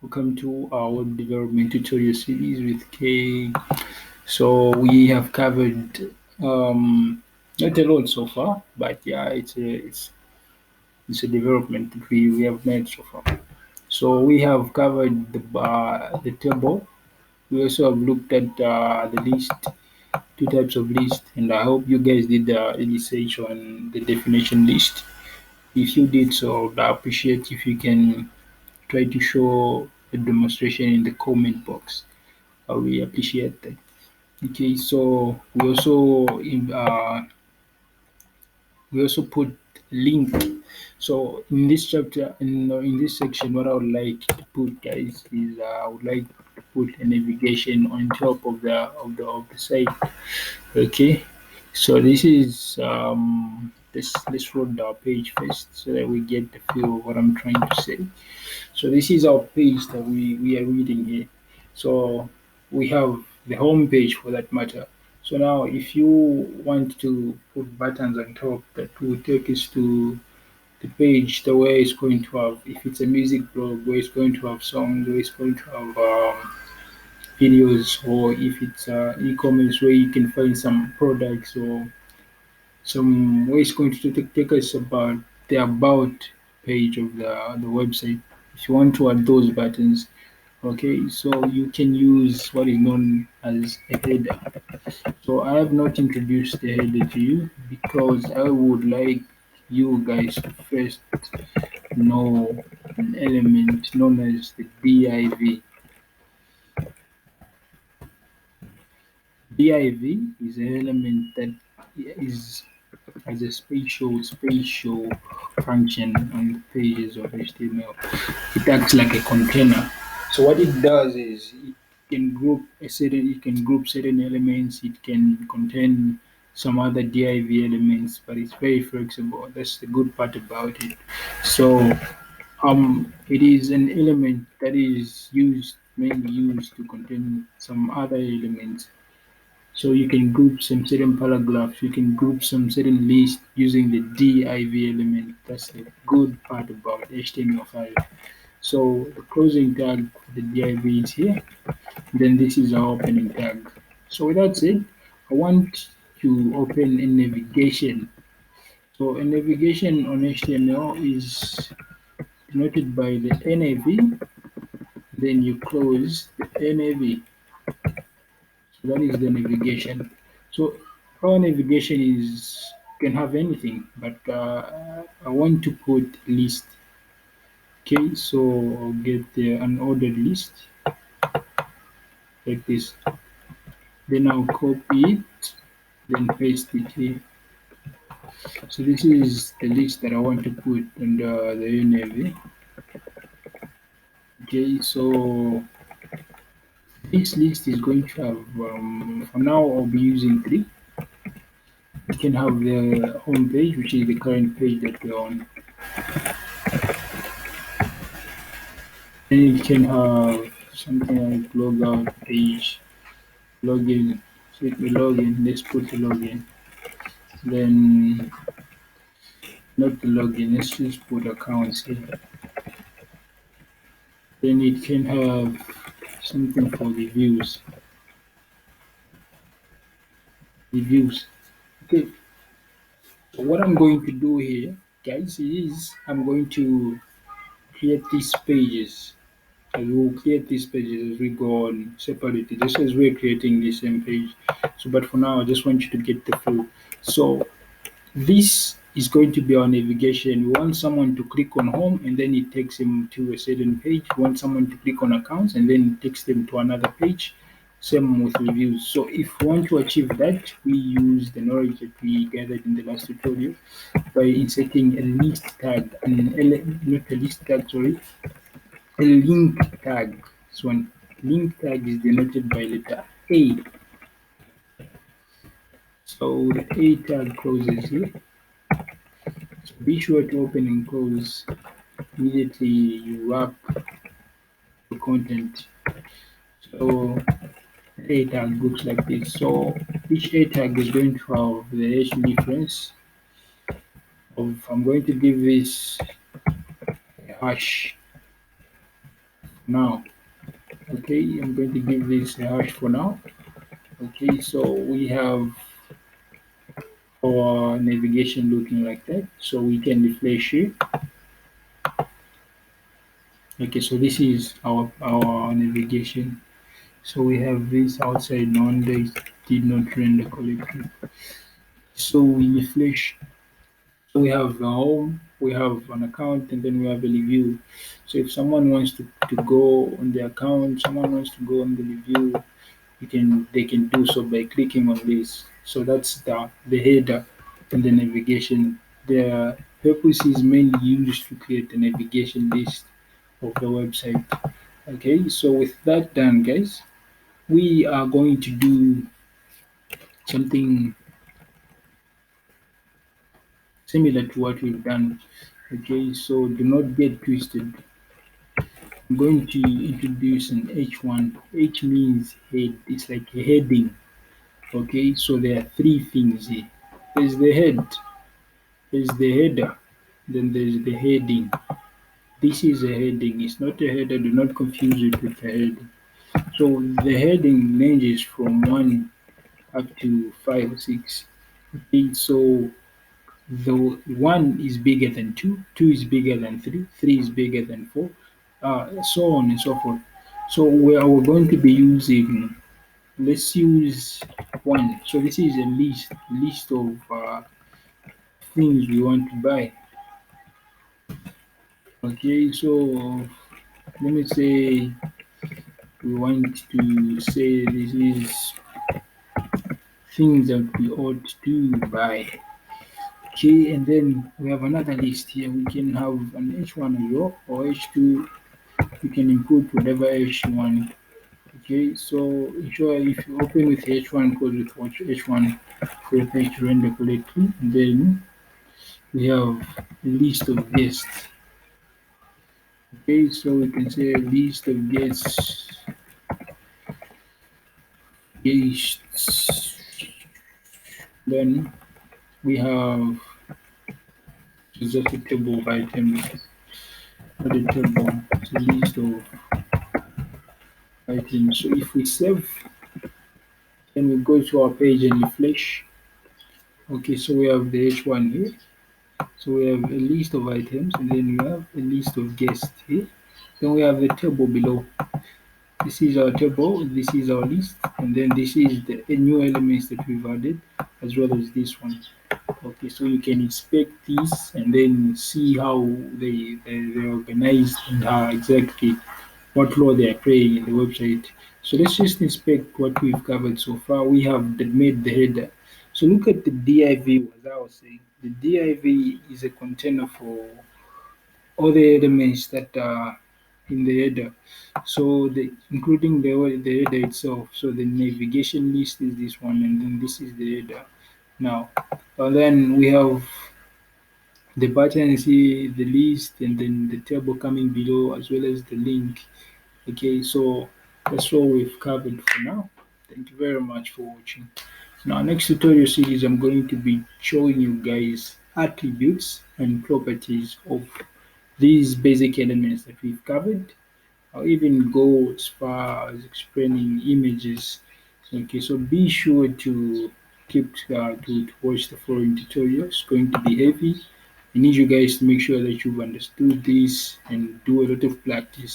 Welcome to our web development tutorial series with K. So we have covered not a lot so far, but yeah, it's a development that we have made so far. So we have covered the table. We also have looked at the list, two types of list, and I hope you guys did the research on the definition list. If you did so, I appreciate if you can try to show a demonstration in the comment box. I really appreciate that. Okay, so we also put link. So in this chapter, in this section, what I would like to put, guys, is I would like to put a navigation on top of the site. Okay, so this is let's load our page first so that we get the feel of what I'm trying to say. So this is our page that we are reading here. So we have the home page for that matter. So now if you want to put buttons on top that will take us to the page the way it's going to have, if it's a music blog where it's going to have songs, where it's going to have videos, or if it's e-commerce where you can find some products or some way it's going to take us about the about page of the website. If you want to add those buttons, okay, so you can use what is known as a header. So I have not introduced the header to you because I would like you guys to first know an element known as the div. Div is an element that is as a spatial function on the pages of HTML. It acts like a container. So what it does is it can group certain elements, it can contain some other div elements, but it's very flexible. That's the good part about it. So it is an element that is mainly used to contain some other elements. So you can group some certain paragraphs, you can group some certain list using the div element. That's the good part about HTML5. So the closing tag for the div is here. Then this is our opening tag. So with that said, I want to open a navigation. So a navigation on HTML is denoted by the nav. Then you close the nav. So that is the navigation. So our navigation is can have anything, but I want to put list. Okay, so I'll get the unordered list like this. Then I'll copy it, then paste it here. So this is the list that I want to put under the nav. Okay, so this list is going to have, for now I'll be using three. You can have the home page, which is the current page that we're on. Then you can have something like logout page, login. So let me login. Let's put the login. Then not the login. Let's just put accounts here. Then it can have something for the views. The views. Okay. So what I'm going to do here, guys, is I'm going to create these pages. I will create these pages as we go on separately, just as we're creating the same page. So, but for now, I just want you to get the flow. So, this is going to be our navigation. We want someone to click on home and then it takes him to a certain page. We want someone to click on accounts and then it takes them to another page. Same with reviews. So if we want to achieve that, we use the knowledge that we gathered in the last tutorial by inserting a list tag, not a list tag, sorry, a link tag. So a link tag is denoted by letter A. So the A tag closes here. So be sure to open and close immediately you wrap the content. So A tag looks like this. So each A tag is going to have the H difference of, I'm going to give this a hash. now. Okay, I'm going to give this a hash for now. Okay, so we have our navigation looking like that. So we can refresh it. Okay, so this is our navigation. So we have this outside none that did not render correctly. So we refresh. So we have a home, we have an account, and then we have a review. So if someone wants to go on the account, someone wants to go on the review, they can do so by clicking on this. So that's the header and the navigation. The purpose is mainly used to create the navigation list of the website. Okay, so with that done, guys, we are going to do something similar to what we've done. Okay, so do not get twisted. I'm going to introduce an H1. H means head. It's like a heading. Okay, so there are three things here. There's the head, there's the header, then there's the heading. This is a heading. It's not a header. Do not confuse it with a heading. So the heading ranges from 1 up to 5 or 6. Okay, so the 1 is bigger than 2, 2 is bigger than 3, 3 is bigger than 4, so on and so forth. So we're going to be using, let's use 1. So this is a list of things we want to buy. Okay, so let me say we want to say this is things that we ought to buy. Okay, and then we have another list here. We can have an H1 as well, or H2. You can input whatever H you want. Okay, so ensure if you open with H1 code with watch H1 for the page to render correctly. And then we have a list of guests. Okay, so we can say a list of guests. Then we have just a table of items, not a table, it's a list of items. So if we save, then we go to our page and refresh. Okay, so we have the H1 here. So we have a list of items and then we have a list of guests here. Then we have the table below. This is our table, this is our list, and then this is the new elements that we've added as well as this one. Okay, so you can inspect these and then see how they're organized and how exactly what role they are playing in the website. So let's just inspect what we've covered so far. We have made the header. So look at the div, as I was saying. The div is a container for all the elements that are in the header. So including the header itself. So the navigation list is this one, and then this is the header. Now, and then we have the button here, the list, and then the table coming below, as well as the link. Okay, so that's all we've covered for now. Thank you very much for watching. Now, next tutorial series, I'm going to be showing you guys attributes and properties of these basic elements that we've covered. I'll even go as far as explaining images. Okay, so be sure to keep to watch the following tutorials. It's going to be heavy. I need you guys to make sure that you've understood this and do a lot of practice.